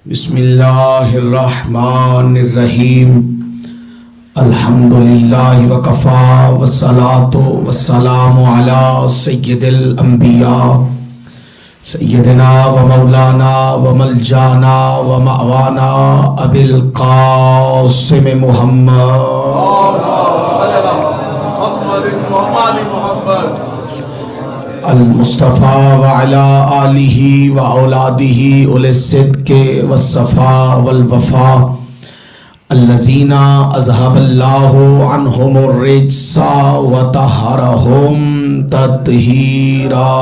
बिस्मिल्लाहिर्रहमानिर्रहीम। अल्हम्दुलिल्लाहि वकफ़ा वस्सलातु वस्सलामु अला सय्यिदिल अंबिया सय्यदिना व मौलाना व मलजाना व मअवाना अबिल क़ासिम अल मुस्तफ़ा व अला आलिही व औलादिही उलिस सिद्क़ि वस्सफ़ा वल वफ़ा अल्लज़ीना अज़हबल्लाहु अन्हुमुर रिज्सा व तहरहुम तत्हीरा।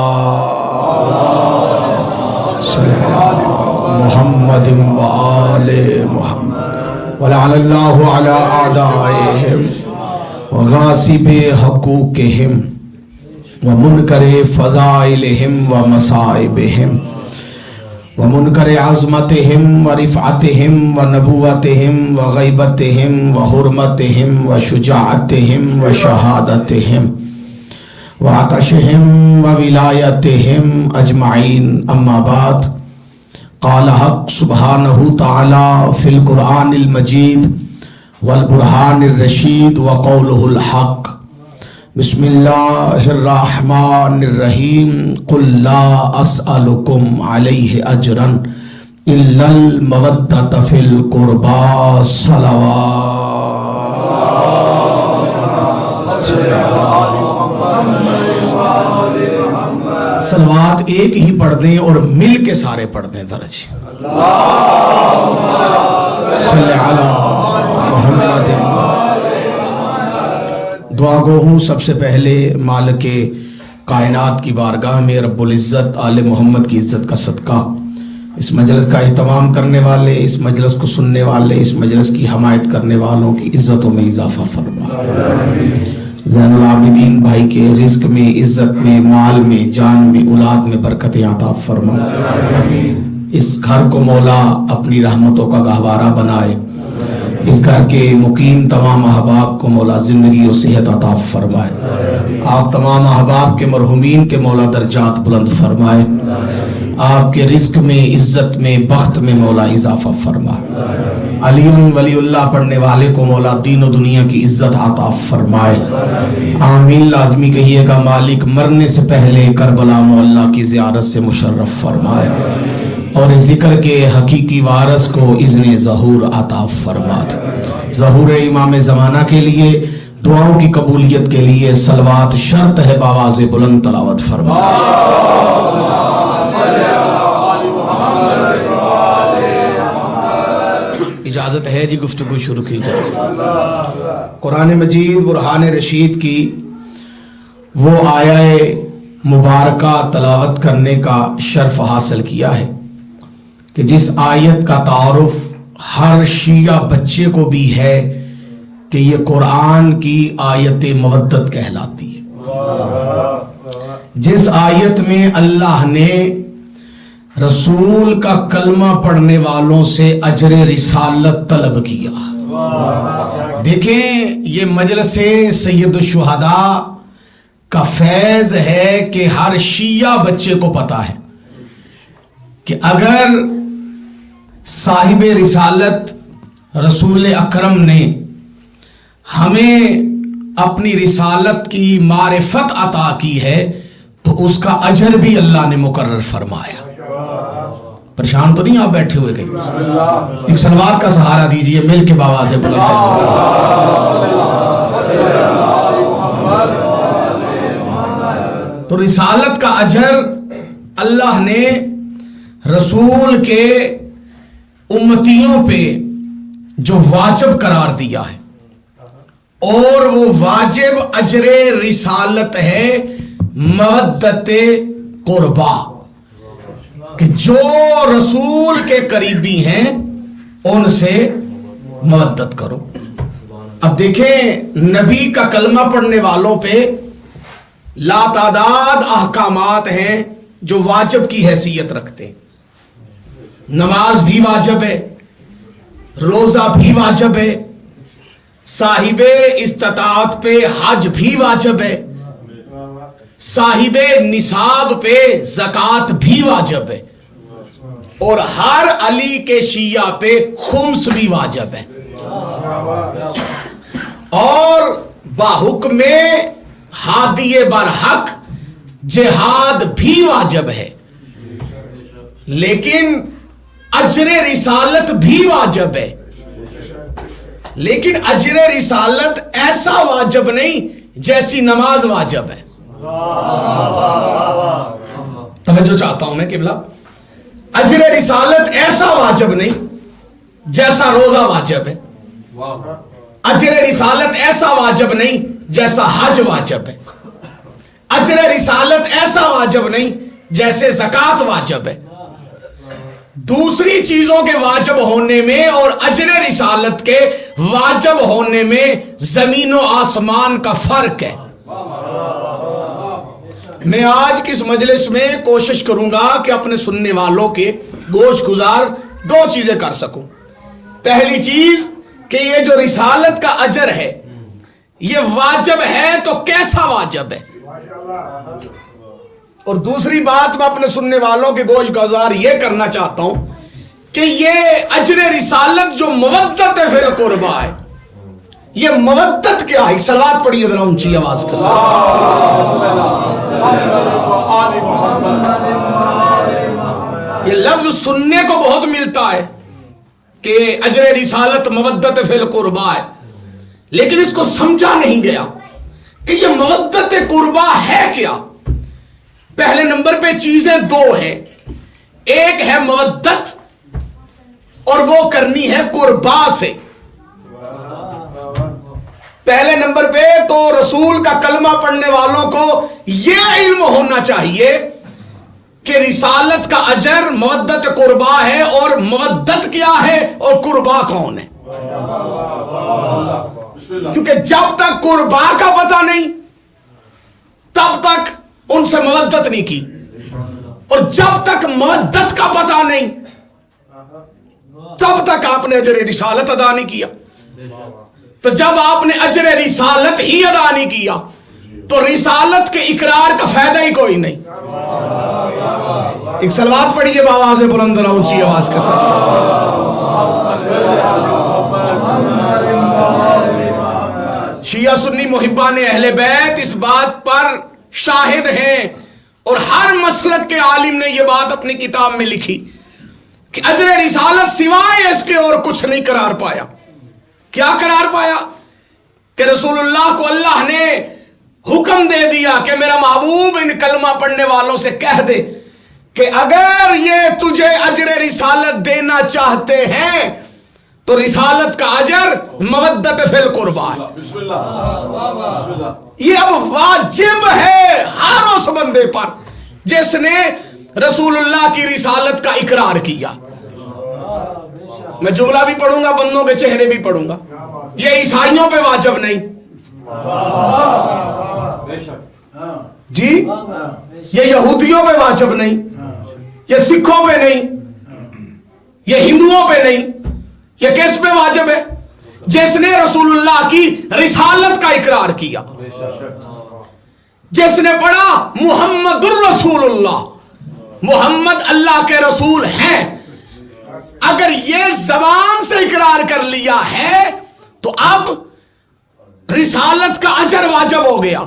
मुहम्मदिन व आले मुहम्मद व लअनल्लाहु अला आदाइहिम व गासिबि हक़ूक़िहिम व मुनकरे फ़ज़ाइलिहिम व मसाइबिहिम व मुनकरे अज़मतिहिम व रिफ़अतिहिम व नबुव्वतिहिम व ग़ैबतिहिम व हुर्मतिहिम व शुजाअतिहिम व शहादतिहिम व अतशिहिम व विलायतिहिम अजमाइन। अम्मा बाद, क़ाल हक़ सुब्हानहु तआला फ़िल क़ुरआनिल मजीद वल बुरहानिर रशीद व क़ौलुहुल हक़। बिस्मिल्लाहिर्रहमानिर्रहीम। कुल ला अस्अलुकुम अलैहि अजरन इल्लल मवद्दत फ़िल क़ुरबा। सलवात एक ही पढ़ दें और मिल के सारे पढ़ दें जरा जी। दुआ गो हूँ सबसे पहले मालिक कायनात की बारगाह में रब्बुल इज़्ज़त आले मोहम्मद की इज़्ज़त का सदका इस मजलिस का इहतमाम करने वाले, इस मजलिस को सुनने वाले, इस मजलिस की हमायत करने वालों की इज़्ज़तों में इजाफ़ा फरमा। ज़ैनुल आबिदीन भाई के रिज़्क़ में, इज़्ज़त में, माल में, जान में, औलाद में बरकत अता फरमा। इस घर को मौला अपनी रहमतों का गहवारा बनाए। इस घर के मुकीम तमाम अहबाब को मौला ज़िंदगी और सेहत अता फरमाए। आप तमाम अहबाब के मरहुमीन के मौला दर्जात बुलंद फरमाए। आपके रिज़्क़ में, इज़्ज़त में, बख्त में मौला इजाफ़ा फरमाए। अलीउन वलीउल्लाह पढ़ने वाले को मौला दीन और दुनिया की इज़्ज़त अता फरमाए। आमीन लाज़मी कहिएगा। मालिक मरने से पहले करबला मोहल्ला की ज़ियारत से मुशर्रफ फरमाए और ज़िक्र के हकीकी वारस को इज़्ने ज़हूर अता फरमात। ज़हूर इमाम ज़माना के लिए, दुआओं की कबूलियत के लिए सलवात शर्त है, बावाज़ बुलंद तलावत फरमाए। इजाज़त है जी, गुफ्तगू शुरू की जाए। कुरान मजीद बुरहान रशीद की वो आया मुबारका तलावत करने का शर्फ हासिल किया है कि जिस आयत का तारुफ हर शिया बच्चे को भी है कि ये कुरान की आयत मवद्दत कहलाती है। जिस आयत में अल्लाह ने रसूल का कलमा पढ़ने वालों से अजर रिसालत तलब किया। देखें, ये मजलिस सैयदुश शुहदा का फैज़ है कि हर शिया बच्चे को पता है कि अगर साहिब रिसालत रसूल अकरम ने हमें अपनी रिसालत की मारिफत अता की है तो उसका अजर भी अल्लाह ने मुकर्रर फरमाया। परेशान तो नहीं आप बैठे हुए कहीं? एक सलवात का सहारा दीजिए मिल के बाबा से बुलंद। तो रिसालत का अजर अल्लाह ने रसूल के उम्मतियों पे जो वाजिब करार दिया है, और वो वाजिब अजरे रिसालत है मवद्दते कुर्बा, कि जो रसूल के करीबी हैं उनसे मवद्दत करो। अब देखें, नबी का कलमा पढ़ने वालों पे लातादाद अहकामात हैं जो वाजिब की हैसियत रखते हैं। नमाज भी वाजिब है, रोजा भी वाजिब है, साहिबे इस्ताअत पे हज भी वाजिब है, साहिबे निसाब पे ज़कात भी वाजिब है। और हर अली के शिया पे खुम्स भी वाजिब है, और बाहुक्म हादिये बरहक जिहाद भी वाजिब है, लेकिन अजरे रिसालत भी वाजिब है। लेकिन अजरे रिसालत ऐसा वाजिब नहीं जैसी नमाज वाजिब है। तवज्जो चाहता हूं मैं किबला, अजरे रिसालत ऐसा वाजिब नहीं जैसा रोजा वाजिब है, अजरे रिसालत ऐसा वाजिब नहीं जैसा हज वाजिब है, अजरे रिसालत ऐसा वाजिब नहीं जैसे ज़कात वाजिब है। दूसरी चीजों के वाजिब होने में और अजरे रिसालत के वाजिब होने में जमीन और आसमान का फर्क है। मैं आज किस मजलिस में कोशिश करूंगा कि अपने सुनने वालों के गोश गुजार दो चीजें कर सकूं। पहली चीज कि ये जो रिसालत का अजर है ये वाजिब है तो कैसा वाजिब है, और दूसरी बात मैं अपने सुनने वालों के गोश गुजार ये करना चाहता हूं कि ये अजर रिसालत जो मवद्दत फिल कुर्बा है, ये मवद्दत क्या है? सलवात पढ़िए जरा ऊंची आवाज के साथ। ये लफ्ज सुनने को बहुत मिलता है कि अजर रिसालत मवद्दत फिल कुर्बा है, लेकिन इसको समझा नहीं गया कि ये मवद्दत कुर्बा है क्या। पहले नंबर पे चीजें दो हैं, एक है मवद्दत और वो करनी है कुर्बा से। पहले नंबर पे तो रसूल का कलमा पढ़ने वालों को यह इल्म होना चाहिए कि रिसालत का अजर मवद्दत कुर्बा है, और मवद्दत क्या है और कुर्बा कौन है। क्योंकि जब तक कुर्बा का पता नहीं तब तक उनसे मवद्दत नहीं की, और जब तक मवद्दत का पता नहीं तब तक आपने अजर रिसालत अदा नहीं किया। तो जब आपने अजर रिसालत ही अदा नहीं किया तो रिसालत के इकरार का फायदा ही कोई नहीं। एक सलवात पढ़िए आवाज बुलंद और ऊंची आवाज के साथ। शिया सुन्नी मुहिब्बान अहले बैत इस बात पर शाहिद हैं, और हर मसलक के आलिम ने यह बात अपनी किताब में लिखी कि अजर रिसालत सिवाय इसके और कुछ नहीं करार पाया। क्या करार पाया कि रसूलुल्लाह को अल्लाह ने हुक्म दे दिया कि मेरा महबूब इन कलमा पढ़ने वालों से कह दे कि अगर ये तुझे अजर रिसालत देना चाहते हैं तो रिसालत का अजर मवद्दत फिल कुर्बा है। ये अब वाजिब है हर उस बंदे पर जिसने रसूलुल्लाह की रिसालत का इकरार किया। मैं जुमला भी पढ़ूंगा, बंदों के चेहरे भी पढ़ूंगा। ये ईसाइयों पे वाजिब नहीं जी, ये यहूदियों पे वाजिब नहीं, ये सिखों पे नहीं, ये हिंदुओं पे नहीं, ये किस पे वाजिब है? जिसने रसूलुल्लाह की रिसालत का इकरार किया, जिसने पढ़ा मुहम्मदुर रसूलुल्लाह, मुहम्मद अल्लाह के रसूल हैं। अगर ये जबान से इकरार कर लिया है तो अब रिसालत का अजर वाजिब हो गया।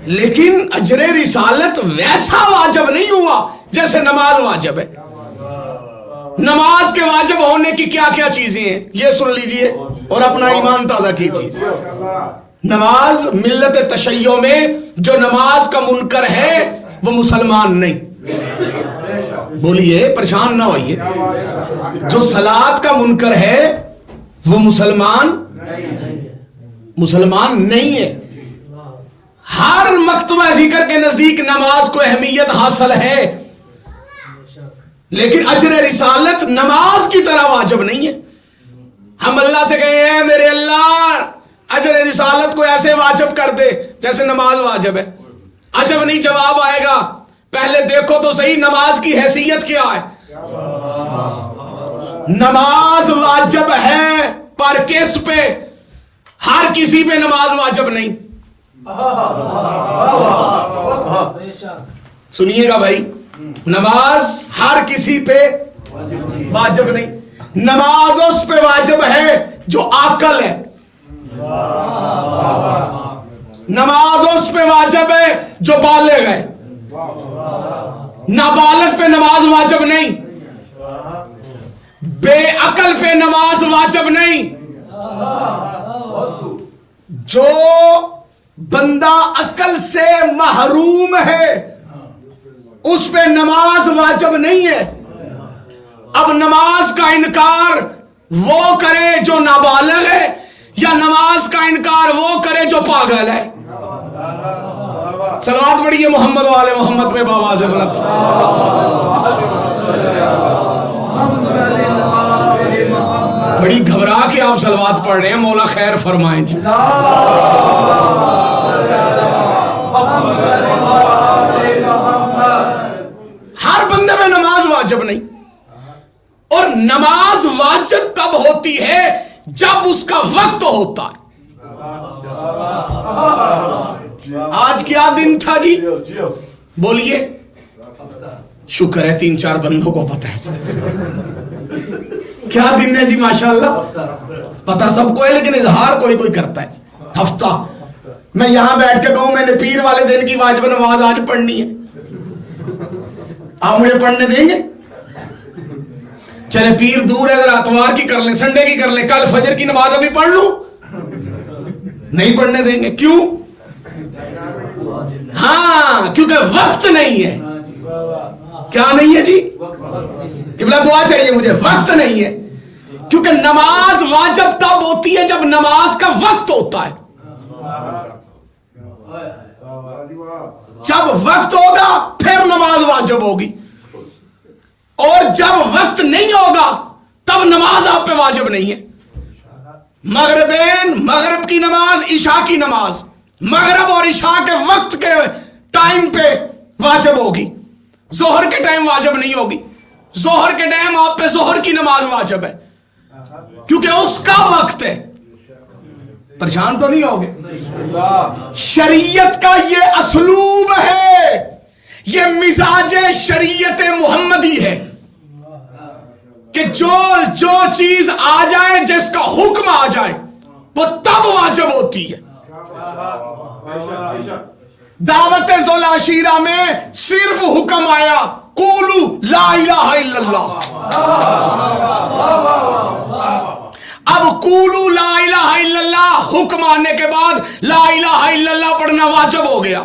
लेकिन अजरे रिसालत वैसा वाजिब नहीं हुआ जैसे नमाज वाजिब है। नमाज के वाजिब होने की क्या क्या चीजें हैं ये सुन लीजिए और अपना ईमान ताजा कीजिए। नमाज मिल्लत तशय्यो में जो नमाज का मुनकर है वो मुसलमान नहीं। बोलिए, परेशान ना होइए। जो सलात का मुनकर है वो मुसलमान नहीं है। हर मकतबा फिक्र के नजदीक नमाज को अहमियत हासिल है, लेकिन अजर रिसालत नमाज की तरह वाजिब नहीं है। हम अल्लाह से कहे हैं मेरे अल्लाह अजर रिसालत को ऐसे वाजिब कर दे जैसे नमाज वाजिब है। अजब नहीं जवाब आएगा। पहले देखो तो सही नमाज की हैसियत क्या है। नमाज वाजिब है पर किस पे? हर किसी पे नमाज वाजिब नहीं। सुनिएगा भाई, नमाज हर किसी पे वाजिब नहीं, नमाज उस पे वाजिब है जो आकल है, नमाज उस पे वाजिब है जो बालिग है, नाबालिग पे नमाज वाजिब नहीं, बेअकल पे नमाज वाजिब नहीं। जो बंदा अकल से महरूम है उस पे नमाज वाजिब नहीं है। अब नमाज का इनकार वो करे जो नाबालिग है, या नमाज का इनकार वो करे जो पागल है। सलावत पढ़िए मोहम्मद वाले मोहम्मद पे बावाज़ बुलंद। बड़ी घबरा के आप सलवात पढ़ रहे हैं, मौला खैर फरमाएं जी। हर बंदे में नमाज वाजिब नहीं, और नमाज वाजिब तब होती है जब उसका वक्त होता है। आज क्या दिन था जी, बोलिए। शुक्र है 3-4 बंदों को पता है। क्या दिन है जी, माशाल्लाह पता सबको है, लेकिन इजहार कोई कोई करता है। हफ्ता मैं यहां बैठ के कहूं मैंने पीर वाले दिन की वाजिब नमाज आज पढ़नी है, आप मुझे पढ़ने देंगे? चले पीर दूर है, अतवार की कर लें, संडे की कर लें, कल फजर की नमाज अभी पढ़ लूं, नहीं पढ़ने देंगे। क्यों? हाँ, क्योंकि वक्त नहीं है। क्या नहीं है जी? किबला दुआ चाहिए मुझे, वक्त नहीं है। क्योंकि नमाज वाजिब तब होती है जब नमाज का वक्त होता है। जब वक्त होगा फिर नमाज वाजिब होगी, और जब वक्त नहीं होगा तब नमाज आप पे वाजिब नहीं है। मगरिबैन, मगरिब की नमाज, इशा की नमाज मगरिब और इशा के वक्त के टाइम पे वाजिब होगी, जोहर के टाइम वाजिब नहीं होगी। जोहर के टाइम आप पे जोहर की नमाज वाजिब है क्योंकि उसका वक्त है। परेशान तो नहीं होगे? शरीयत का ये असलूब है, ये मिजाज शरीयत मुहम्मदी है कि जो चीज आ जाए, जिसका हुक्म आ जाए, वो तब वाजिब होती है। दावत ज़ुल आशीरा में सिर्फ हुक्म आया, कूलू ला इलाहा इल्लल्लाह। अब कूलू ला इलाहा इल्लल्लाह हुक्म आने के बाद ला इलाहा इल्लल्लाह पढ़ना वाजिब हो गया।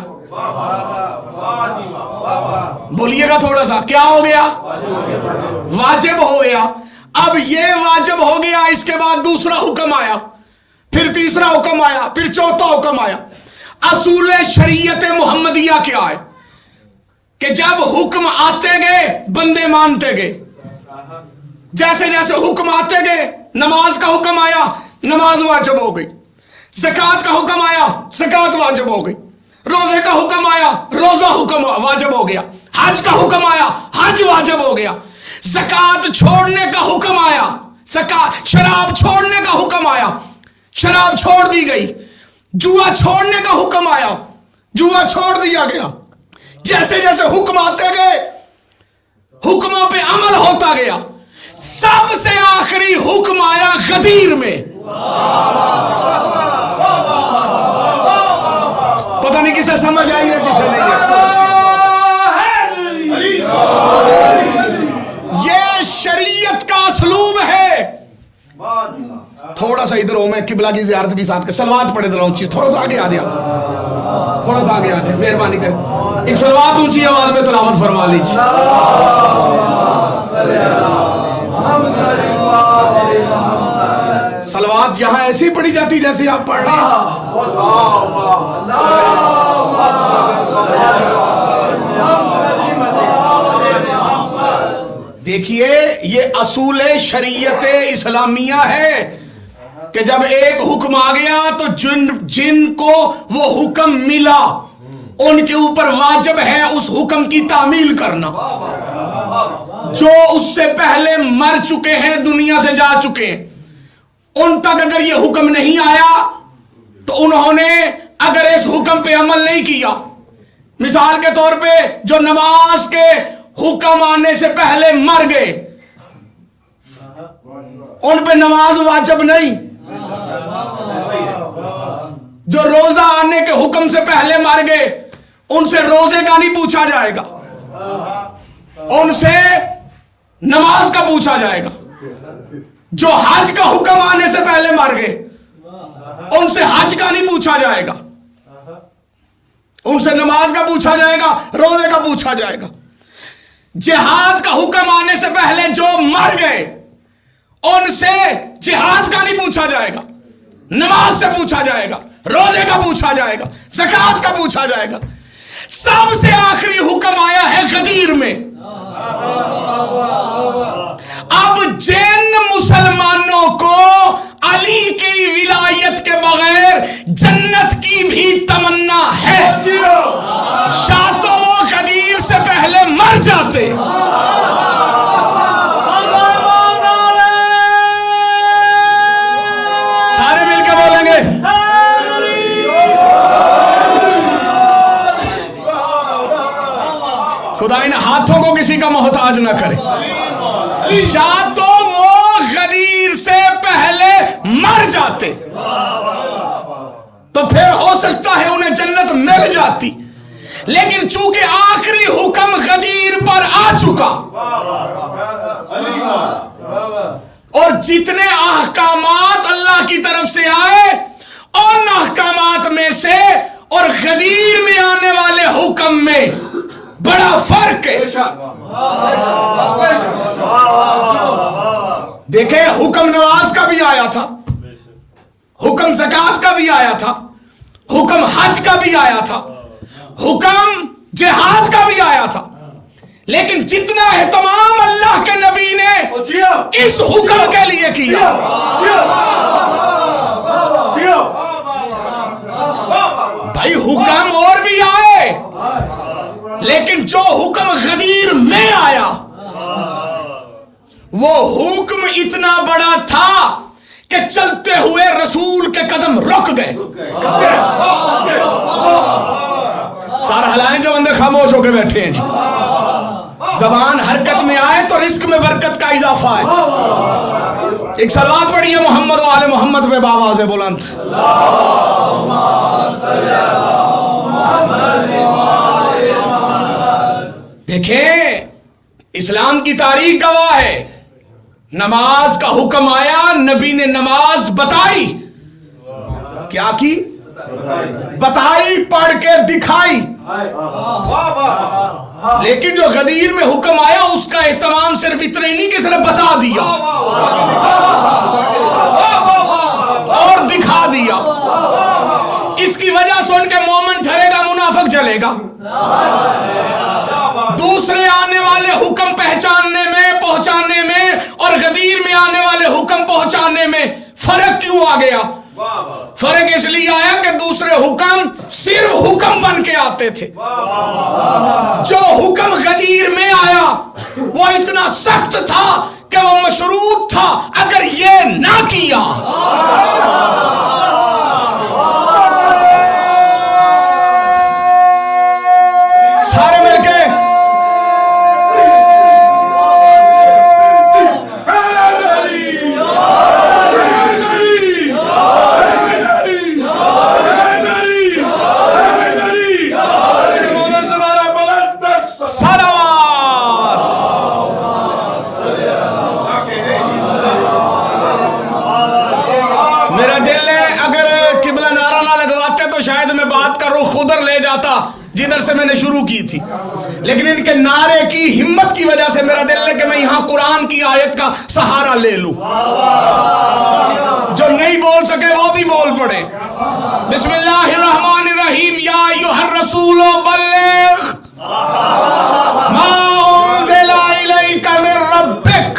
बोलिएगा थोड़ा सा, क्या हो गया? वाजिब हो गया। अब ये वाजिब हो गया, इसके बाद दूसरा हुक्म आया, फिर तीसरा हुक्म आया, फिर चौथा हुक्म आया। असूल शरीयत मुहम्मदिया क्या है कि जब हुक्म आते गए बंदे मानते गए, जैसे जैसे हुक्म आते गए, नमाज का हुक्म आया, नमाज वाजिब हो गई। ज़कात का हुक्म आया, ज़कात वाजिब हो गई। रोजे का हुक्म आया, रोजा हुक्म वाजिब हो गया। हज का हुक्म आया, हज वाजिब हो गया। ज़कात छोड़ने का हुक्म आया, शराब छोड़ने का हुक्म आया, शराब छोड़ दी गई। जुआ छोड़ने का हुक्म आया, जुआ छोड़ दिया गया। जैसे जैसे हुक्म आते गए, हुक्मों पे अमल होता गया। सबसे आखिरी हुक्म आया गदीर में। पता नहीं किसे समझ आई है, किसे नहीं है। ये शरीयत का असलूब है। थोड़ा सा इधर हो, मैं किबला की ज़ियारत भी साथ के सलवात पढ़े रहा हूँ। थोड़ा सा आगे आ जाओ, थोड़ा सा आगे आ जाओ, मेहरबानी कर। एक सलवात ऊंची आवाज में तिलावत फरमा लीजिए। सलवात यहां ऐसी पढ़ी जाती जैसे आप पढ़ रहे हैं। देखिए, ये असूल शरीयत इस्लामिया है कि जब एक हुक्म आ गया तो जिनको वो हुक्म मिला उनके ऊपर वाजिब है उस हुक्म की तामील करना। जो उससे पहले मर चुके हैं, दुनिया से जा चुके हैं, उन तक अगर ये हुक्म नहीं आया तो उन्होंने अगर इस हुक्म पे अमल नहीं किया, मिसाल के तौर पे जो नमाज के हुक्म आने से पहले मर गए, उन पे नमाज वाजिब नहीं। जो रोजा आने के हुक्म से पहले मर गए, उनसे रोजे का नहीं पूछा जाएगा, उनसे नमाज का पूछा जाएगा। जो हज का हुक्म आने से पहले मर गए, उनसे हज का नहीं पूछा जाएगा, उनसे नमाज का पूछा जाएगा, रोजे का पूछा जाएगा। जिहाद का हुक्म आने से पहले जो मर गए, उनसे जिहाद का नहीं पूछा जाएगा, नमाज से पूछा जाएगा, रोजे का पूछा जाएगा, ज़कात का पूछा जाएगा। सबसे आखिरी हुक्म आया है गदीर में। अब जिन मुसलमानों को अली की विलायत के बगैर जन्नत की भी तमन्ना है, या तो वो गदीर से पहले मर जाते, सारे मिलकर बोलेंगे खुदा इन हाथों को किसी का मोहताज ना करे। या तो वो गदीर से पहले मर जाते तो फिर हो सकता है उन्हें जन्नत मिल जाती, लेकिन चूंकि आखिरी हुक्म गदीर पर आ चुका और जितने अहकामात अल्लाह की तरफ से आए, उन अहकामात में से और गदीर में आने वाले हुक्म में बड़ा फर्क है। देखे, हुक्म नमाज का भी आया था, हुक्म ज़कात का भी आया था, हुक्म हज का भी आया था, हुक्म जिहाद का भी आया था, लेकिन जितना एहतमाम अल्लाह के नबी ने इस हुक्म के लिए किया, भाई हुक्म और भी आए, लेकिन जो हुक्म गदीर में आया वो हुक्म इतना बड़ा था कि चलते हुए रसूल के कदम रुक गए। सारा हलाएं जो बंदे खामोश होकर बैठे हैं जी। जबान हरकत में आए तो रिस्क में बरकत का इजाफा है। एक सलावत पढ़िए मोहम्मद वाले मोहम्मद पे बावाज़ बुलंद। देखें, इस्लाम की तारीख गवाह है। नमाज का हुक्म आया, नबी ने नमाज बताई, क्या की? बताई, पढ़ के दिखाई। लेकिन जो गदीर में हुक्म आया उसका एहतमाम सिर्फ इतना ही नहीं कि सिर्फ बता दिया और दिखा दिया। इसकी वजह से उनके मोमिन ठहरेगा, मुनाफिक जलेगा। दूसरे आने वाले हुक्म पहचानने में, पहुंचाने में और गदीर में आने वाले हुक्म पहुंचाने में फर्क क्यों आ गया? फर्क इसलिए आया कि दूसरे हुक्म सिर्फ हुक्म बन के आते थे। जो हुक्म गदीर में आया वो इतना सख्त था कि वो मशरूत था, अगर ये ना किया सारे मिलके जिधर से मैंने शुरू की थी, लेकिन इनके नारे की हिम्मत की वजह से मेरा दिल है कि मैं यहां कुरान की आयत का सहारा ले लूं। जो नहीं बोल सके वो भी बोल पड़े। बिस्मिल्लाहिर्रहमानिर्रहीम। या अय्युहर रसूल बल्लिग मा उनज़िला इलैका मिन रब्बिक।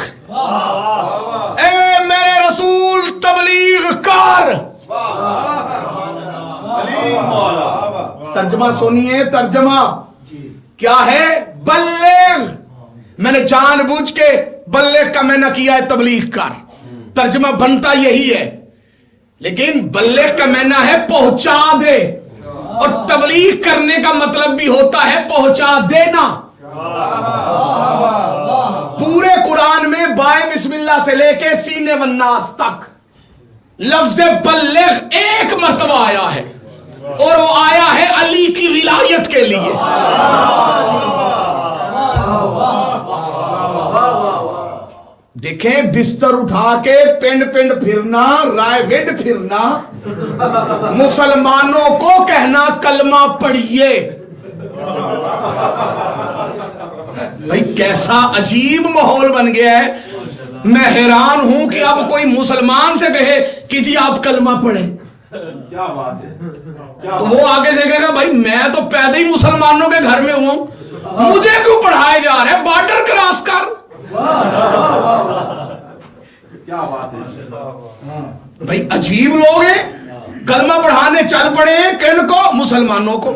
ए मेरे रसूल, तबलीग कर। तर्जमा सुनिए, तर्जमा क्या है? बल्लेग। मैंने जानबूझ के बल्लेग का मैंने किया है तबलीग कर। तर्जमा बनता यही है, लेकिन बल्लेग का मैंने है पहुंचा दे, और तबलीग करने का मतलब भी होता है पहुंचा देना। पूरे कुरान में बाय बिस्मिल्लाह से लेके सीने वन्नास तक लफ्ज़ बल्लिग एक मर्तबा आया है, और वो आया है अली की विलायत के लिए। देखें, बिस्तर उठा के पिंड पिंड फिरना, राय विंड फिरना, मुसलमानों को कहना कलमा पढ़िए। भाई कैसा अजीब माहौल बन गया है। मैं हैरान हूं कि अब कोई मुसलमान से कहे कि जी आप कलमा पढ़ें, क्या बात है, तो वो आगे से कहेगा भाई मैं तो पैदा ही मुसलमानों के घर में हुआ हूं, मुझे क्यों पढ़ाए जा रहे हैं, बॉर्डर क्रॉस कर। क्या बात है भाई अजीब लोग हैं। कलमा पढ़ाने चल पड़े हैं किनको? मुसलमानों को।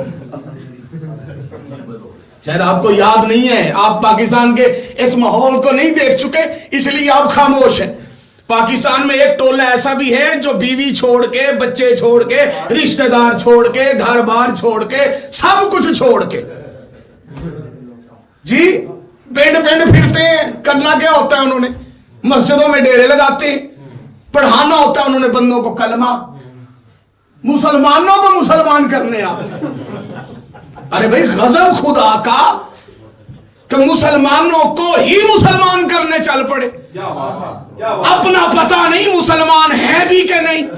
शायद आपको याद नहीं है, आप पाकिस्तान के इस माहौल को नहीं देख चुके, इसलिए आप खामोश हैं। पाकिस्तान में एक टोला ऐसा भी है जो बीवी छोड़ के, बच्चे छोड़ के, रिश्तेदार छोड़ के, घर बार छोड़ के, सब कुछ छोड़ के जी पिंड पिंड फिरते हैं। करना क्या होता है उन्होंने? मस्जिदों में डेरे लगाते हैं, पढ़ाना होता है उन्होंने बंदों को कलमा, मुसलमानों को मुसलमान करने आते हैं। अरे भाई गजब खुदा का कि मुसलमानों को ही मुसलमान करने चल पड़े। क्या बात है, क्या बात अपना पता नहीं मुसलमान है भी कि नहीं। क्या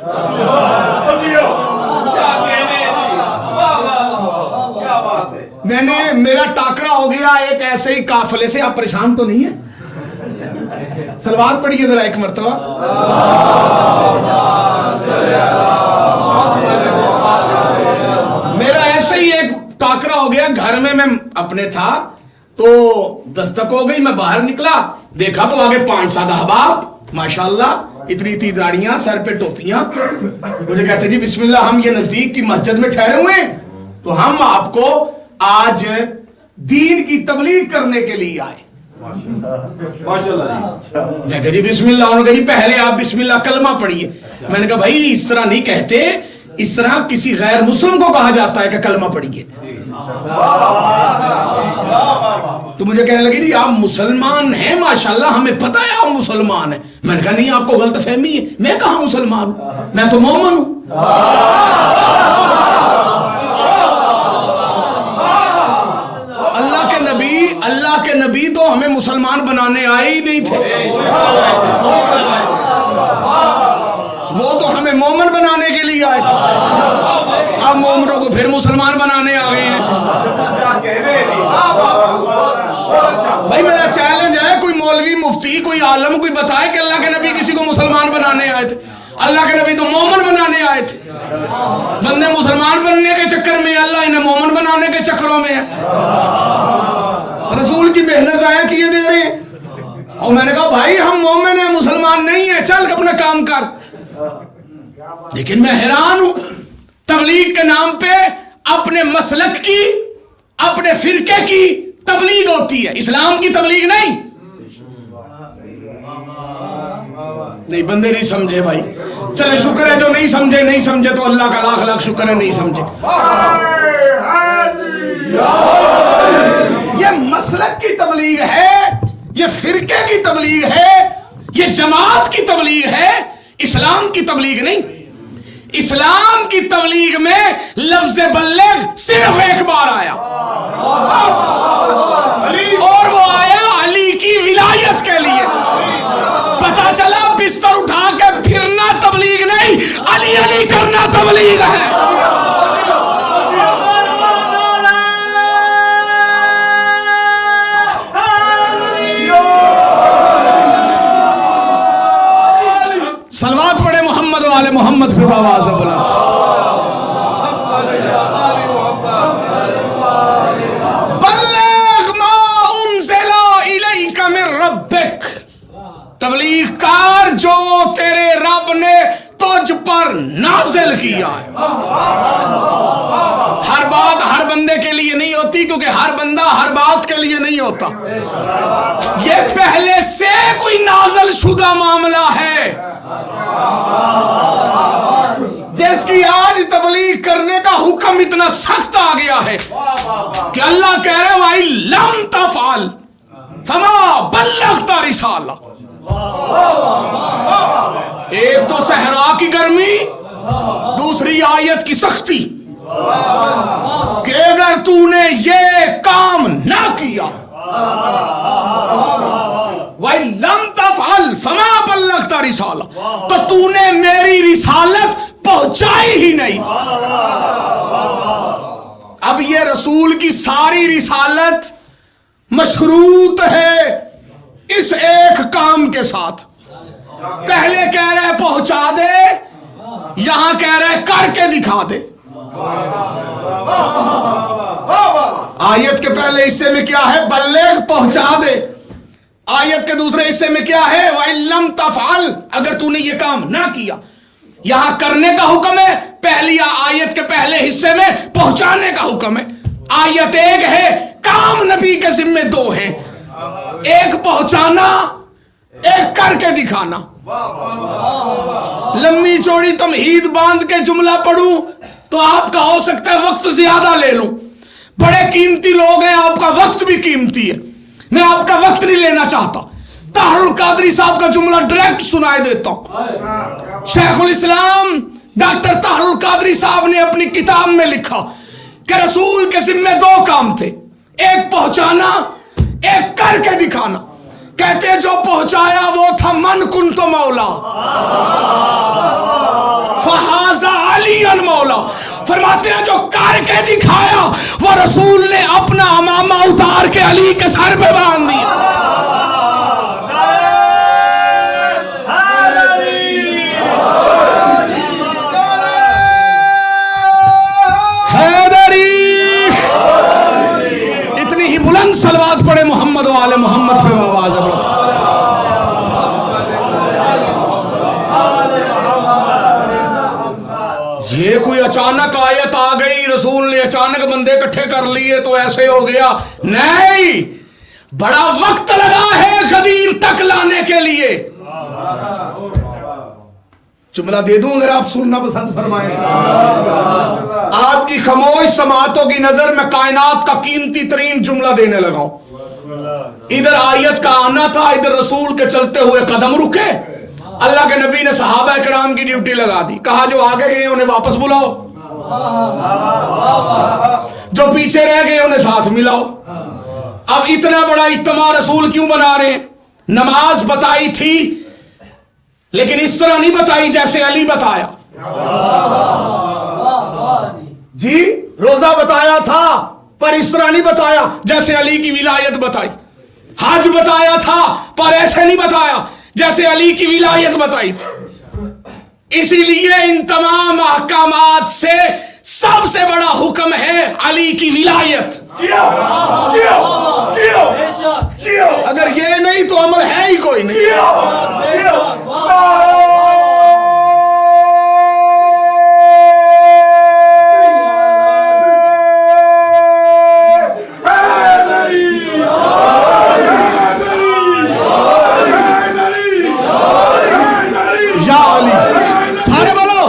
कहने, वाह वाह वाह, क्या बात है। मेरा टाकरा हो गया एक ऐसे ही काफले से। आप परेशान तो नहीं है? सलवात पढ़िए जरा एक मर्तबा। मेरा ऐसे ही एक टाकरा हो गया। घर में मैं अपने था तो दस्तक हो गई, मैं बाहर निकला, देखा तो आगे 5-7 अहबाब माशाल्लाह, इतनी इतनी दाढ़ियां, सर पे टोपियां। मुझे कहते जी बिस्मिल्लाह, हम ये नजदीक की मस्जिद में ठहरे हुए हैं, तो हम आपको आज दीन की तबलीग करने के लिए आए। माशाल्लाह मैं कहा जी बिस्मिल्लाह। उन्होंने कहा जी पहले आप बिस्मिल्लाह कलमा पढ़िए। मैंने कहा भाई इस तरह नहीं कहते, इस तरह किसी गैर मुस्लिम को कहा जाता है कि कलमा पढ़िए। तो मुझे कहने लगी जी आप मुसलमान हैं माशाल्लाह, हमें पता है आप मुसलमान हैं। मैंने कहा नहीं, आपको गलतफहमी है, मैं कहाँ मुसलमान हूं, मैं तो मोमिन हूं। अल्लाह के नबी तो हमें मुसलमान बनाने आए ही नहीं थे, वो तो हमें मोमिन बनाने के लिए आए थे। अब मोमिनों को फिर मुसलमान बनाने आ गए हैं। भाई मेरा चैलेंज है, कोई मौलवी मुफ्ती कोई आलम कोई बताए कि अल्लाह के नबी किसी को मुसलमान बनाने आए थे। अल्लाह के नबी तो मोमिन बनाने आए थे। बंदे मुसलमान बनने के चक्कर में, अल्लाह इन्हें मोमिन बनाने के चक्करों में है। रसूल की मेहनत जाया किए दे रहे हैं। और मैंने कहा भाई हम मोमिन हैं, मुसलमान नहीं है, चल अपना काम कर। लेकिन मैं हैरान हूं, तबलीग के नाम पे अपने मसलक की, अपने फिरके की तबलीग होती है, इस्लाम की तबलीग नहीं। नहीं बंदे नहीं समझे भाई, चले शुक्र है जो नहीं समझे। नहीं समझे तो अल्लाह का लाख लाख शुक्र है नहीं समझे। ये मसलक की तबलीग है, ये फिरके की तबलीग है, ये जमात की तबलीग है, इस्लाम की तबलीग नहीं। इस्लाम की तबलीग में लफ्ज़ बल्लिग सिर्फ एक बार आया, और वो आया अली की विलायत के लिए। पता चला बिस्तर उठा के फिरना तबलीग नहीं, अली अली करना तबलीग है। सलवात पढ़े मोहम्मद वाले मोहम्मद पे आवाज़ बुलंद। बल्लिग मा उनज़िला इलैका मिन रब्बिक, तबलीग कार जो तेरे रब ने तुझ पर नाजिल किया है। हर बात हर बंदे के लिए नहीं होती, क्योंकि हर बंदा हर बात के लिए नहीं होता। ये पहले से कोई नाजिल शुदा मामला है। इसकी आज तबलीग करने का हुक्म इतना सख्त आ गया है कि अल्लाह कह रहे भाई लम तफाल फमा बल्लगता रिसाला। एक तो सहरा की गर्मी, दूसरी आयत की सख्ती कि अगर तूने ये काम ना किया वही लम तफअल फमा बल्लगता रिसाला, तो तूने मेरी रिसालत पहुंचाई ही नहीं। अब ये रसूल की सारी रिसालत मशरूत है इस एक काम के साथ। पहले कह रहे पहुंचा दे, यहां कह रहे करके दिखा दे। आयत के पहले हिस्से में क्या है? बल्लेग, पहुंचा दे। आयत के दूसरे हिस्से में क्या है? वल्लम तफअल, अगर तूने ये काम ना किया। यहां करने का हुक्म है, पहली आयत के पहले हिस्से में पहुंचाने का हुक्म है। आयत एक है, काम नबी के जिम्मे दो हैं, एक पहुंचाना, एक करके दिखाना। लंबी चौड़ी तमहीद बांध के जुमला पढ़ूं तो आपका हो सकता है वक्त ज्यादा ले लूं। बड़े कीमती लोग हैं, आपका वक्त भी कीमती है, मैं आपका वक्त नहीं लेना चाहता। ताहरुल कादरी साहब का जुमला डायरेक्ट सुनाई देता हूं। शेखुल इस्लाम डॉक्टर ताहरुल कादरी साहब ने अपनी किताब में लिखा कि रसूल के जिम्मे दो काम थे, एक पहुंचाना, एक करके दिखाना। कहते जो पहुंचाया वो था मन कुन तो मौला फहाजा अली अल मौला। फरमाते हैं जो करके दिखाया वो रसूल ने अपना अमामा उतार के अली के सर पे बांध दिया। इतनी ही बुलंद सलवात पड़े मोहम्मद वाले मोहम्मद पे आवाज बढ़ती। ये कोई अचानक आयत आ गई, रसूल ने अचानक बंदे इकट्ठे कर लिए तो ऐसे हो गया? नहीं, बड़ा वक्त लगा है गदीर तक लाने के लिए। जुमला दे दूं अगर आप सुनना पसंद फरमाएं। आपकी खामोश समातों की नजर में कायनात का कीमती तरीन जुमला देने लगा हूं। इधर आयत का आना था, इधर रसूल के चलते हुए कदम रुके। अल्लाह के नबी ने सहाबा किराम की ड्यूटी लगा दी, कहा जो आगे गए उन्हें वापस बुलाओ, जो पीछे रह गए उन्हें साथ मिलाओ। अब इतना बड़ा इज्तिमा रसूल क्यों बना रहे हैं? नमाज बताई थी लेकिन इस तरह नहीं बताई जैसे अली बताया। जी, रोजा बताया था पर इस तरह नहीं बताया जैसे अली की विलायत बताई। हज बताया था पर ऐसे नहीं बताया जैसे अली की विलायत बताई थी। इसीलिए इन तमाम अहकामात से सबसे बड़ा हुक्म है अली की विलायत। जियो, जियो, जियो, जियो। अगर ये नहीं तो अमल है ही कोई नहीं। जियो, जियो। सारे बोलो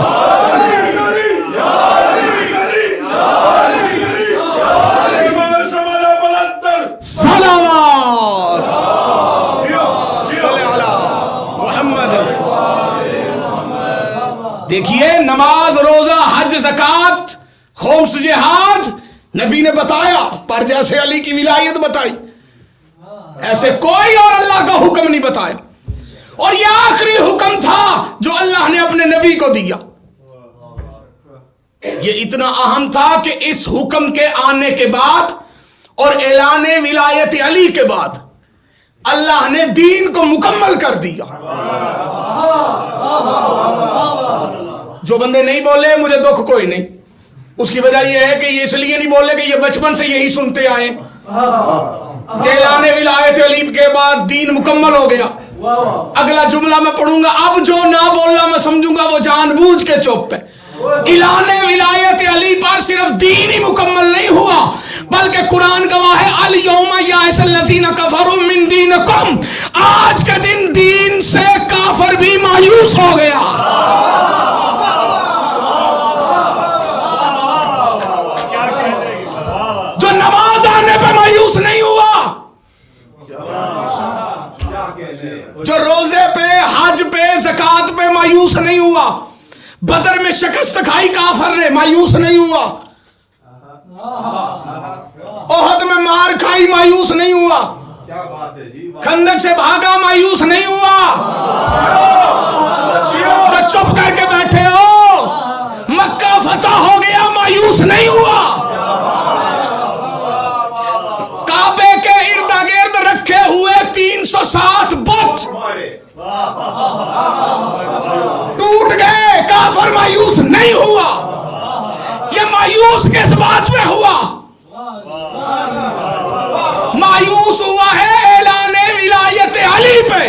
सलावत मोहम्मद। देखिए, नमाज, रोजा, हज, ज़कात, खौफ, जिहाद नबी ने बताया, पर जैसे अली की विलायत बताई ऐसे कोई और अल्लाह का हुक्म नहीं बताया। और यह आखिरी हुक्म था जो अल्लाह ने अपने नबी को दिया। यह इतना अहम था कि इस हुक्म के आने के बाद और ऐलाने विलायत अली के बाद अल्लाह ने दीन को मुकम्मल कर दिया। जो बंदे नहीं बोले मुझे दुख कोई नहीं, उसकी वजह यह है कि ये इसलिए नहीं बोले कि ये बचपन से यही सुनते आए कि ऐलाने विलायत अली के बाद दीन मुकम्मल हो गया। अगला जुमला मैं पढ़ूंगा, अब जो ना बोलना मैं समझूंगा वो जानबूझ के चुप है। इलाने विलायत अली पर सिर्फ दीन ही मुकम्मल नहीं हुआ बल्कि कुरान गवाह है, अल यौमा याइसल्लज़ीना कफरू मिन दीनिकुम, आज के दिन दीन से काफिर भी मायूस हो गया। जो रोजे पे, हज पे, ज़कात पे मायूस नहीं हुआ, बदर में शिकस्त खाई काफर ने, मायूस नहीं हुआ, ओहद में मार खाई, मायूस नहीं हुआ, क्या बात है जी, खंदक से भागा, मायूस नहीं हुआ। तो चुप करके बैठे हो, मक्का फतह हो गया, मायूस नहीं हुआ। काबे के इर्द गिर्द रखे हुए 360 बुत टूट गए, काफर मायूस नहीं हुआ। ये मायूस किस बात में हुआ? मायूस हुआ है ऐलाने विलायत अली पे।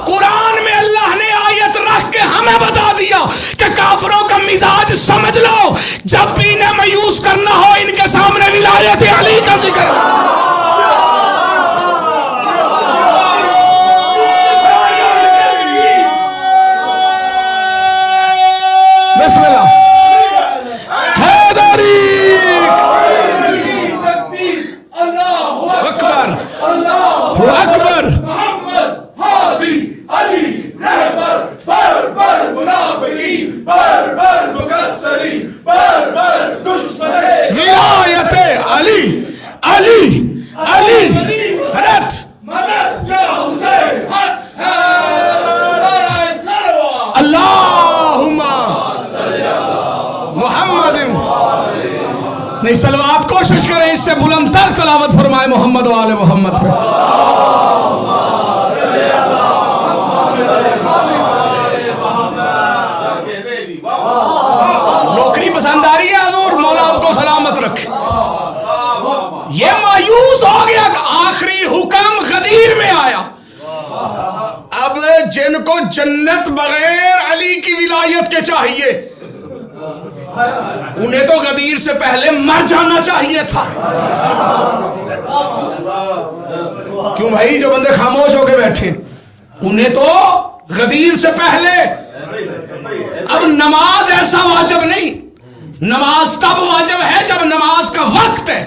कुरान में अल्लाह ने आयत रख के हमें बता दिया कि काफरों का मिजाज समझ लो, जब भी इन्हें मायूस करना हो इनके सामने विलायत अली का जिक्र। बिस्मिल्लाह। अकबर मोहम्मद हादी अली रहबर बर मुनाफिकी बर मुकस्सरी बर दुश्मन विलायत अली, अली अली हदत मदद या हुसैन अल्लाहुम्मा मुहम्मद। नहीं, सलवात कोशिश करें इससे बुलंद तर तलावत फरमाए मोहम्मद वाले मोहम्मद पे। नौकरी पसंद आ रही है हजूर, मौला आपको सलामत रखे। ये मायूस हो गया, आखिरी हुक्म गदीर में आया। अब जिनको जन्नत बगैर अली की विलायत के चाहिए, उन्हें तो गदीर से पहले मर जाना चाहिए था। क्यों भाई, जो बंदे खामोश होके बैठे, उन्हें तो गदीर से पहले। अब नमाज ऐसा वाजिब नहीं, नमाज तब वाजिब है जब नमाज का वक्त है।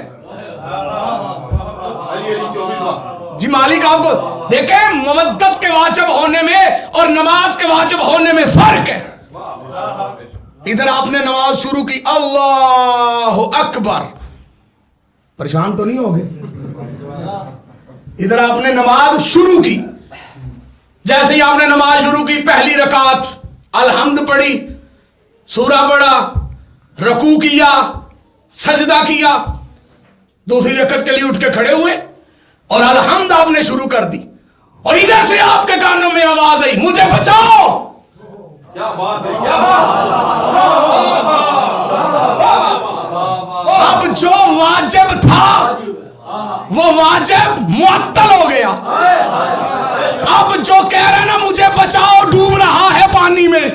जी मालिक आपको देखे, मवद्दत के वाजिब होने में और नमाज के वाजिब होने में फर्क है। इधर आपने नमाज शुरू की, अल्लाह अकबर, परेशान तो नहीं हो गए? इधर आपने नमाज शुरू की, जैसे ही आपने नमाज शुरू की, पहली रकात अलहम्द पढ़ी, सूरा पढ़ा, रकू किया, सजदा किया, दूसरी रकत के लिए उठ के खड़े हुए और अलहम्द आपने शुरू कर दी, और इधर से आपके कानों में आवाज आई, मुझे बचाओ। क्या बात है, क्या बात। अब जो वाजिब था वो वाजिब मुअत्तल हो गया। अब जो कह रहा है ना मुझे बचाओ, डूब रहा है पानी में,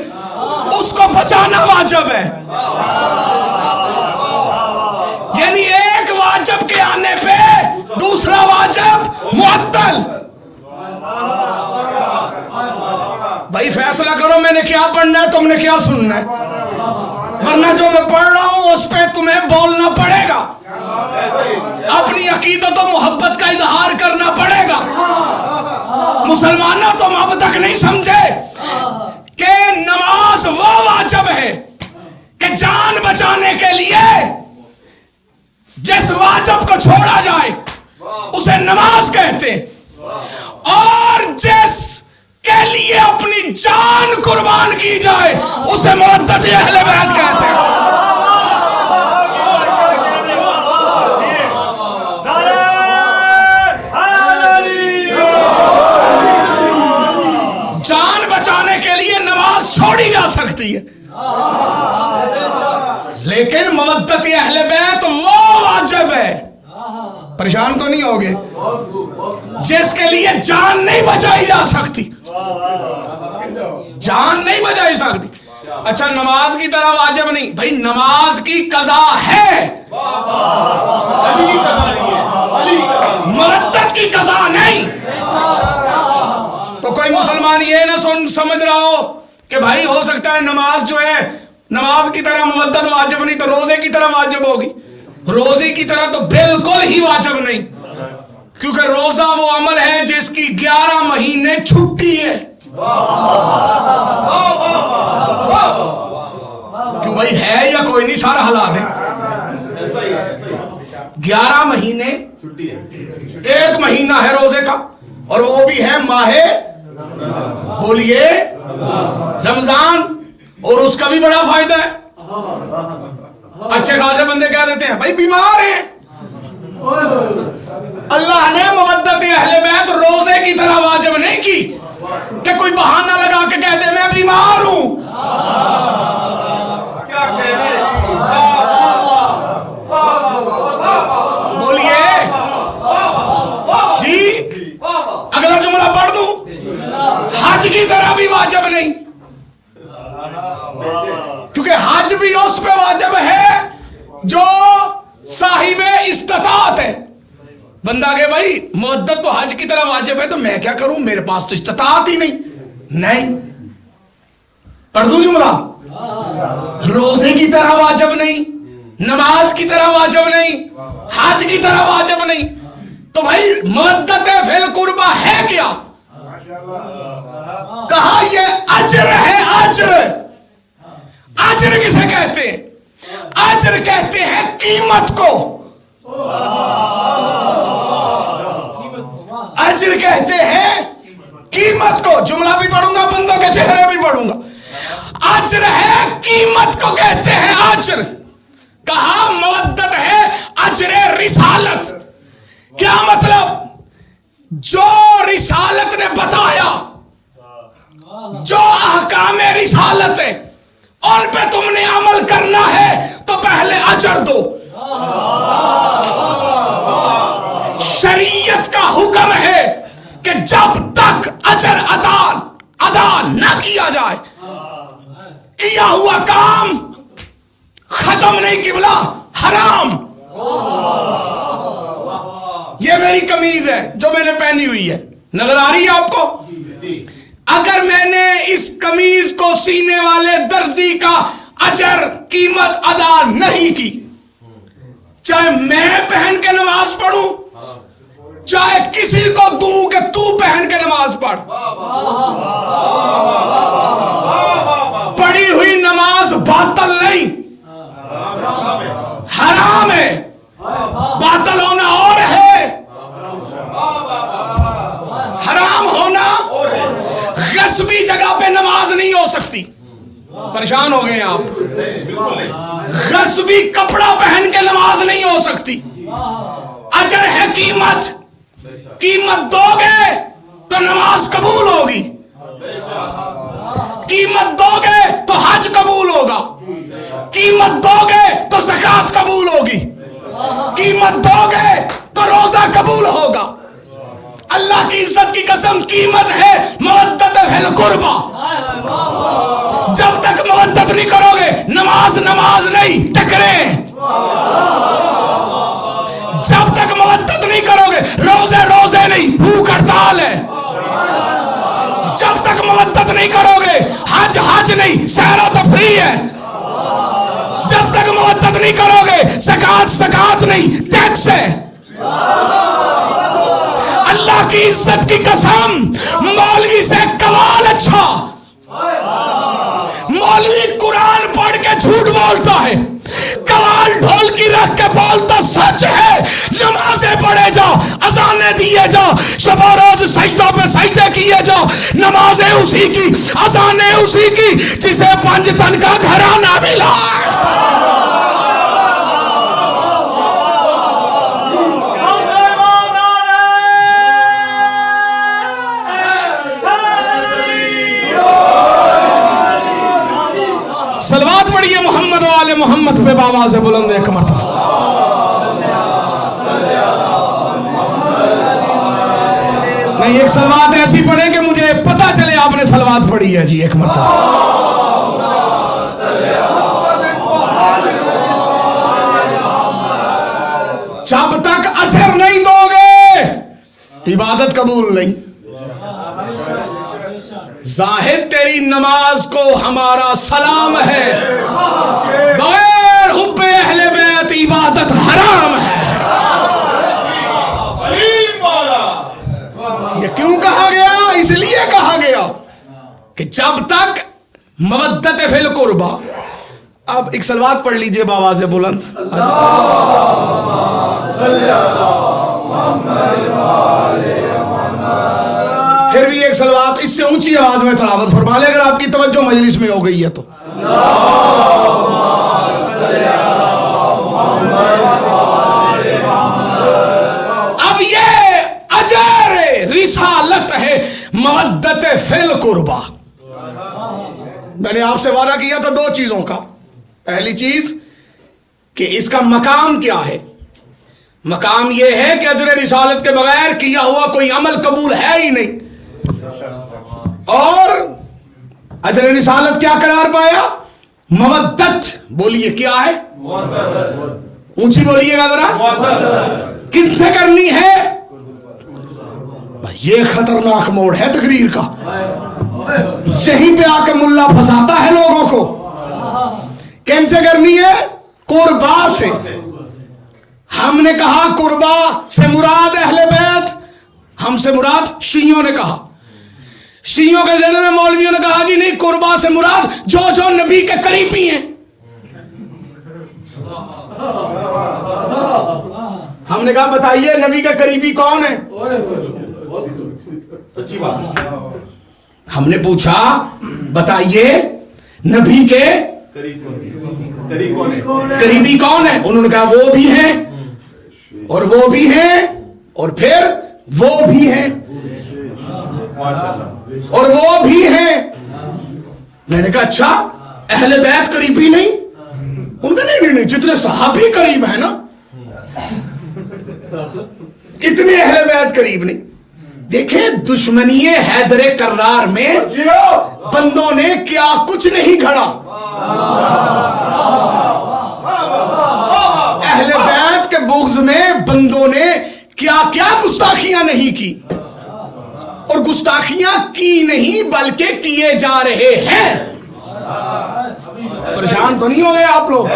उसको बचाना वाजिब है। यानी एक वाजिब के आने पे दूसरा वाजिब मुअत्तल। भाई फैसला करो, मैंने क्या पढ़ना है, तुमने क्या सुनना है, वरना जो मैं पढ़ रहा हूं उस पे तुम्हें बोलना पड़ेगा। अपनी अकीदत और मोहब्बत का इजहार करना पड़ेगा। मुसलमानों, तुम अब तक नहीं समझे कि नमाज वो वाजिब है कि जान बचाने के लिए जिस वाजिब को छोड़ा जाए उसे नमाज कहते हैं, और जिस के लिए अपनी जान कुर्बान की जाए उसे मुअद्दत अहले बैत कहते हैं। जान बचाने के लिए नमाज छोड़ी जा सकती है, लेकिन मुअद्दत अहले बैत वो वाजिब है। परेशान तो नहीं होगे? जिसके लिए जान नहीं बचाई जा सकती, जान नहीं बचाई सकती। अच्छा, नमाज की तरह वाजिब नहीं भाई, नमाज की कज़ा है, मुअद्दत की कज़ा नहीं। तो कोई मुसलमान ये ना समझ रहा हो कि भाई हो सकता है नमाज जो है नमाज की तरह मुअद्दत वाजिब नहीं तो रोजे की तरह वाजिब होगी। रोजे की तरह तो बिल्कुल ही वाजिब नहीं। क्योंकि रोजा वो अमल है जिसकी 11 महीने छुट्टी है। क्यों भाई, है या कोई नहीं, सारा हला दे। 11 महीने छुट्टी है, 1 महीना है रोजे का, और वो भी है माहे, बोलिए, रमजान, और उसका भी बड़ा फायदा है। अच्छे खासे बंदे कह देते हैं भाई बीमार हैं, अल्लाह ने मुवद्दत अहले बैत रोजे की तरह वाजिब नहीं की कि कोई बहाना लगा के कह दे मैं बीमार हूं। क्या कह रहे, बोलिए जी, अगला जुमला पढ़ दूं, हज की तरह भी वाजिब नहीं, क्योंकि हज भी उस पे वाजिब है जो साहिबे इस्तिताअत है। बंदा के भाई मुद्दत तो हज की तरह वाजिब है, तो मैं क्या करूं, मेरे पास तो इस्तिताअत ही नहीं। पढ़ दूं जुमला, रोजे की तरह वाजिब नहीं, नमाज की तरह वाजिब नहीं, हज की तरह वाजिब नहीं, तो भाई मुद्दत फिल कुर्बा है क्या? कहा ये अजर है, अजर। अजर किसे कहते हैं? अजर कहते हैं कीमत को, अजर कहते हैं कीमत को। जुमला भी पढ़ूंगा, बंदों के चेहरे भी पढ़ूंगा। अजर है, कीमत को कहते हैं अजर। कहा मवद्दत है अजर रिसालत। क्या मतलब? जो रिसालत ने बताया, जो अहकाम रिसालत है उन पे तुमने अमल करना है तो पहले अजर दो। शरीयत का हुक्म है कि जब तक अजर अदा ना किया जाए, किया हुआ काम खत्म नहीं, किबला हराम। ये मेरी कमीज है जो मैंने पहनी हुई है, नजर आ रही है आपको? अगर मैंने इस कमीज को सीने वाले दर्जी का अजर, कीमत अदा नहीं की, चाहे मैं पहन के नमाज पढ़ूं, चाहे किसी को दूं कि तू पहन के नमाज पढ़, पढ़ी हुई नमाज बातल नहीं, हराम है। बातल होना और है, हराम होना। गस्बी जगह पे नमाज नहीं हो सकती। परेशान हो गए आप? गस्बी कपड़ा पहन के नमाज नहीं हो सकती। अजर है कीमत, कीमत दोगे तो नमाज कबूल होगी, कीमत दोगे तो हज कबूल होगा, कीमत दोगे तो ज़कात कबूल होगी, कीमत दोगे तो रोजा कबूल होगा। अल्लाह की इज्जत की कसम, कीमत है मवद्दत फिल कुर्बा। जब तक मवद्दत नहीं करोगे, नमाज नमाज नहीं, टकरे। जब तक मवद्दत नहीं करोगे, रोजे रोजे नहीं, भूख हड़ताल है। जब तक मवद्दत नहीं करोगे, हज हज नहीं, सैर तफरी है। जब तक मवद्दत नहीं करोगे, ज़कात ज़कात नहीं, टैक्स है। अल्लाह की इज्जत की कसम, मौलवी से कमाल अच्छा। मौलवी कुरान पढ़ के झूठ बोलता है, कवाल ढोल की रख के बोलता सच है। नमाजें पढ़े जाओ, अजाने दिए जाओ, शबो रोज सजदों पे सजदे किए जाओ। नमाजें उसी की, अजाने उसी की जिसे 5 तन का घराना मिला। सलवात पढ़िए मोहम्मद वाले मोहम्मद पे बाबा से बुलंद एक मरतबा। नहीं, एक सलवात ऐसी पढ़े कि मुझे पता चले आपने सलवात पढ़ी है जी, एक मरतबा। जब तक अजर नहीं दोगे, इबादत कबूल नहीं। जाहिद तेरी नमाज को हमारा सलाम है, बगैर हुब्बे अहले बैत इबादत हराम है। ये क्यों कहा गया? इसलिए कहा गया कि जब तक मवद्दत फिल कुर्बा। अब एक सलवात पढ़ लीजिए बावाज़ बुलंद। फिर भी एक सलवात इससे ऊंची आवाज में तलावत फरमा ले, अगर आपकी तवज्जो मजलिस में हो गई है तो। अब ये अजर रिसालत है मवद्दत फिल कुर्बा। मैंने आपसे वादा किया था दो चीजों का। पहली चीज कि इसका मकाम क्या है। मकाम यह है कि अजर रिसालत के बगैर किया हुआ कोई अमल कबूल है ही नहीं। और अजर रिसालत क्या करार पाया? मवद्दत। बोलिए क्या है? ऊंची बोलिएगा जरा। किनसे करनी है? ये खतरनाक मोड़ है तकरीर का। यहीं पे आके मुल्ला फंसाता है लोगों को। किनसे करनी है? कुर्बा से। हमने कहा कुर्बा से मुराद अहले बैत, हमसे मुराद शियों ने कहा। शियों के ज़हन में मौलवियों ने कहा जी नहीं, कुर्बा से मुराद जो जो नबी के करीबी हैं। हमने कहा बताइए नबी का करीबी कौन है? अच्छी बात। हमने पूछा बताइए नबी के करीबी कौन है? उन्होंने कहा वो भी हैं और वो भी हैं और फिर वो भी हैं और वो भी हैं। मैंने कहा अच्छा अहले बैत करीबी नहीं? उनका नहीं, जितने सहाबी करीब है ना इतने अहले बैत करीब नहीं। देखें दुश्मनी हैदरे कर्रार में बंदों ने क्या कुछ नहीं घड़ा। अहले बैत के बुग़्ज़ में बंदों ने क्या क्या गुस्ताखियां नहीं की, और गुस्ताखियां की नहीं बल्कि किए जा रहे हैं। परेशान तो नहीं हो गए आप लोग?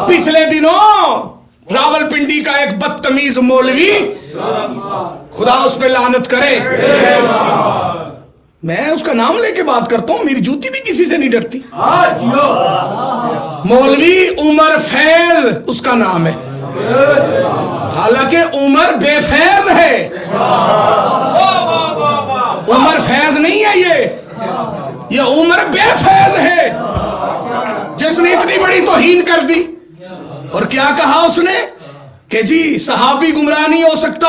पिछले दिनों रावलपिंडी का एक बदतमीज मौलवी, खुदा उस पे लानत करे, मैं उसका नाम लेके बात करता हूं, मेरी जूती भी किसी से नहीं डरती। मौलवी उमर फैज उसका नाम है, हालांकि उमर बेफैज है। उमर फैज नहीं है ये उमर बेफैज है, जिसने इतनी बड़ी तौहीन कर दी। और क्या कहा उसने कि जी सहाबी गुमराह नहीं हो सकता,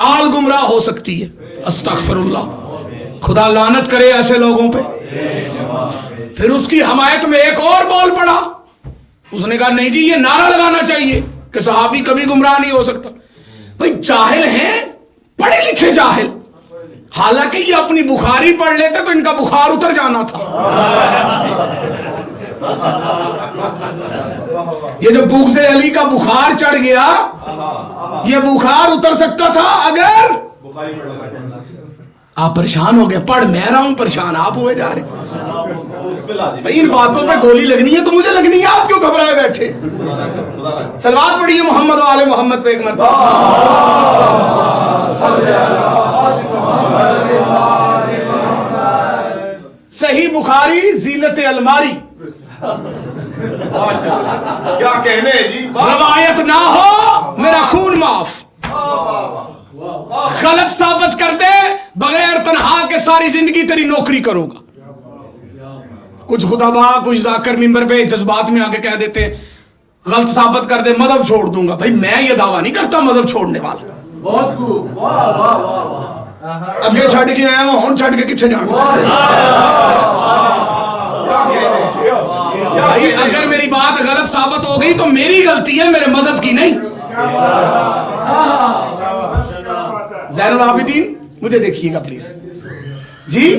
आल गुमराह हो सकती है। अस्तगफिरुल्लाह, खुदा लानत करे ऐसे लोगों पे। फिर उसकी हमायत में एक और बोल पड़ा, उसने कहा नहीं जी ये नारा लगाना चाहिए कि सहाबी कभी गुमराह नहीं हो सकता। भाई जाहिल हैं, पढ़े लिखे जाहिल। हालांकि ये अपनी बुखारी पढ़ लेते तो इनका बुखार उतर जाना था। ये जो बुग़्ज़े अली का बुखार चढ़ गया, ये बुखार उतर सकता था अगर आप परेशान हो गए। पढ़ मैं रहा हूं, परेशान आप हुए जा रहे। भाई इन बातों पे गोली लगनी है तो मुझे लगनी है, आप क्यों घबराए बैठे? सलवात पढ़िए मोहम्मद वाले मोहम्मद पे एक मरतबा। सही बुखारी जीनत अलमारी। क्या कहने जी, रवायत ना हो मेरा खून माफ। गलत साबित कर दे बगैर तनहा के सारी जिंदगी तेरी नौकरी करूंगा। कुछ खुदाबा कुछ जाकर मिंबर पे जज्बात में आके कह देते हैं गलत साबित कर दे मजहब छोड़ दूंगा। भाई मैं ये दावा नहीं करता मजहब छोड़ने वाला। बहुत खूब, वाह वाह वाह। अगे छड़ के आया मैं, हुण छड़ के किथे जाना? भाई अगर मेरी बात गलत साबित हो गई तो मेरी गलती है, मेरे मजहब की नहीं। ज़ैनुल आबिदीन मुझे देखिएगा प्लीज जी।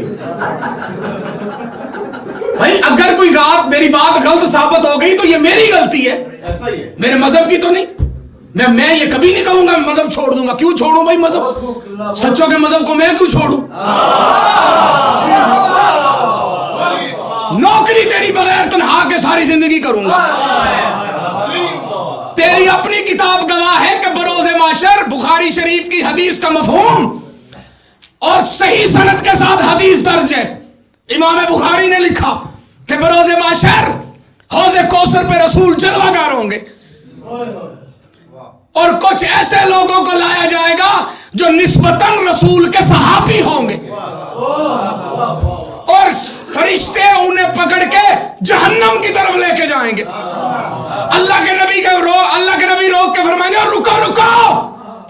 भाई अगर कोई मेरी बात गलत साबित हो गई तो ये मेरी गलती है, ऐसा ही है। मेरे मजहब की तो नहीं। मैं ये कभी नहीं कहूंगा मजहब छोड़ दूंगा। क्यों छोड़ूं भाई मजहब? सच्चों के मजहब को मैं क्यों छोड़ूं? नौकरी तेरी बगैर तनहा के सारी जिंदगी करूंगा। तेरी अपनी किताब गवाह है कि बरोज़े माशर बुखारी शरीफ की हदीस का मफहूम सनद के साथ हदीस दर्ज है, इमाम बुखारी ने लिखा कि बरोज़े माशर हौज़े कौसर पे रसूल जलवागार होंगे और कुछ ऐसे लोगों को लाया जाएगा जो निस्बतन रसूल के सहाबी होंगे और फरिश्ते उन्हें पकड़ के जहन्नम की तरफ लेके जाएंगे। अल्लाह के नबी रोक के फरमाएंगे रुको रुको,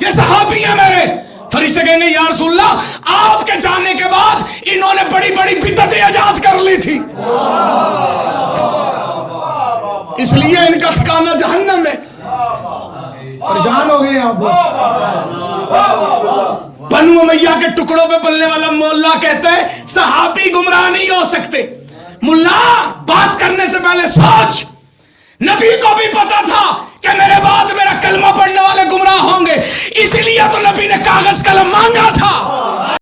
ये सहाबी है मेरे। फरिश्ते कहेंगे या रसूलल्लाह आपके जाने के बाद इन्होंने बड़ी बड़ी बिदअतें इजाद कर ली थी, इसलिए इनका ठिकाना जहन्नम है। परेशान हो गए आप। बनु उमैया के टुकड़ों पे पलने वाला मोल्ला कहता है सहाबी गुमराह नहीं हो सकते। मुल्ला बात करने से पहले सोच, नबी को भी पता था कि मेरे बाद मेरा कलमा पढ़ने वाले गुमराह होंगे, इसलिए तो नबी ने कागज कलम मांगा था।